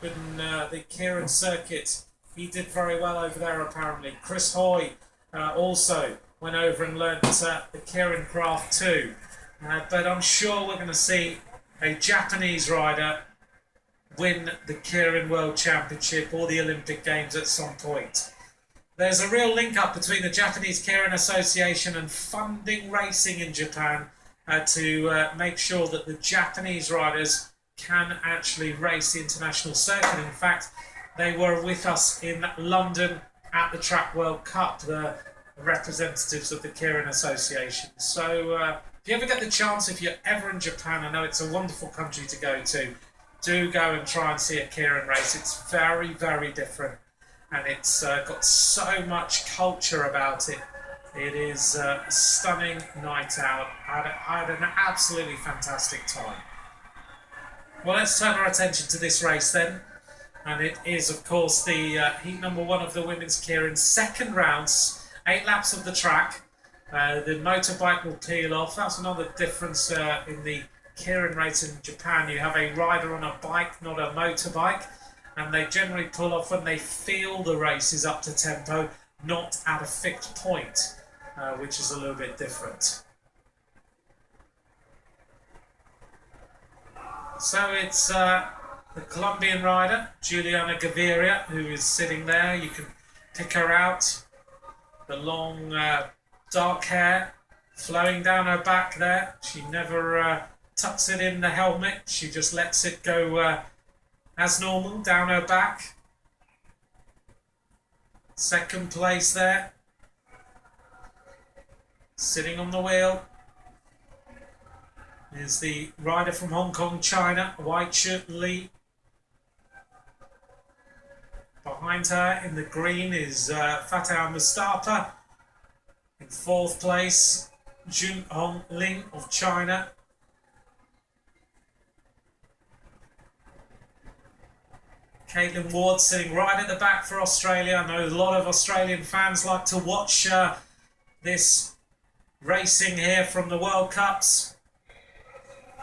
in the Keirin circuit. He did very well over there apparently. Chris Hoy also went over and learnt the Keirin craft too. But I'm sure we're going to see a Japanese rider win the Keirin World Championship or the Olympic Games at some point. There's a real link up between the Japanese Keirin Association and funding racing in Japan to make sure that the Japanese riders can actually race the international circuit. In fact, they were with us in London at the Track World Cup, the representatives of the Keirin Association. So if you ever get the chance, if you're ever in Japan, I know it's a wonderful country to go to, do go and try and see a Keirin race. It's very, very different, and it's got so much culture about it. It is a stunning night out. I had an absolutely fantastic time. Well, let's turn our attention to this race then. And it is, of course, the heat number 1 of the women's Keirin. Second rounds, 8 laps of the track. The motorbike will peel off. That's another difference in the Keirin race in Japan. You have a rider on a bike, not a motorbike. And they generally pull off when they feel the race is up to tempo, not at a fixed point, which is a little bit different. So it's the Colombian rider, Juliana Gaviria, who is sitting there. You can pick her out. The long dark hair flowing down her back there. She never tucks it in the helmet. She just lets it go as normal down her back. Second place there. Sitting on the wheel is the rider from Hong Kong, China, White Shirt Li. Behind her in the green is Fatah Mustafa. In 4th place, Jun Hong Ling of China. Caitlin Ward sitting right at the back for Australia. I know a lot of Australian fans like to watch this racing here from the World Cups.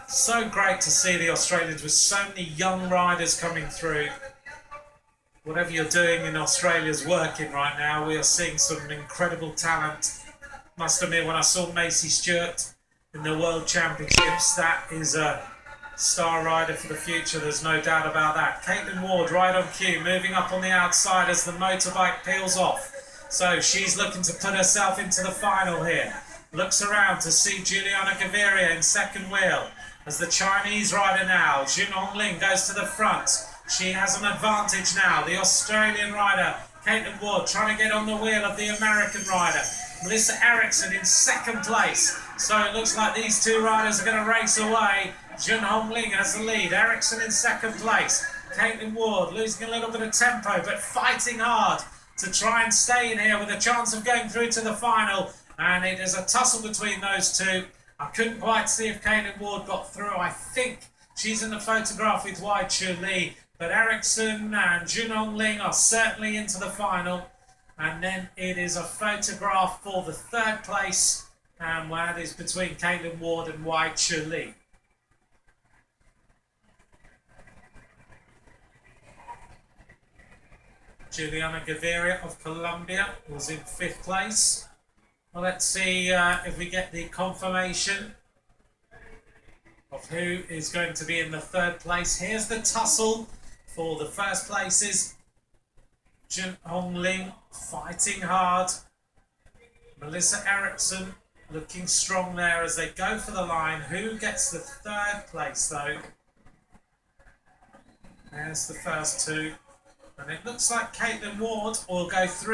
So great to see the Australians with so many young riders coming through. Whatever you're doing in Australia's working right now. We are seeing some incredible talent. Must admit, when I saw Macy Stewart in the World Championships, that is a star rider for the future, there's no doubt about that. Caitlin Ward right on cue, moving up on the outside as the motorbike peels off. So she's looking to put herself into the final here. Looks around to see Juliana Gaviria in second wheel. As the Chinese rider now, Jun Hongling, goes to the front. She has an advantage now. The Australian rider, Caitlin Ward, trying to get on the wheel of the American rider. Melissa Eriksson in second place. So it looks like these two riders are going to race away. Jun Hongling has the lead. Eriksson in second place. Caitlin Ward losing a little bit of tempo, but fighting hard to try and stay in here with a chance of going through to the final. And it is a tussle between those two. I couldn't quite see if Caitlin Ward got through. I think she's in the photograph with Wai Chu Li. But Eriksson and Jun Hongling are certainly into the final. And then it is a photograph for the 3rd place. And that is between Caitlin Ward and Wai Chu Li. Juliana Gaviria of Colombia was in 5th place. Well, let's see if we get the confirmation of who is going to be in the 3rd place. Here's the tussle for the 1st places. Jun Hongling fighting hard. Melissa Eriksson looking strong there as they go for the line. Who gets the 3rd place though? There's the first two. And it looks like Caitlin Ward will go through.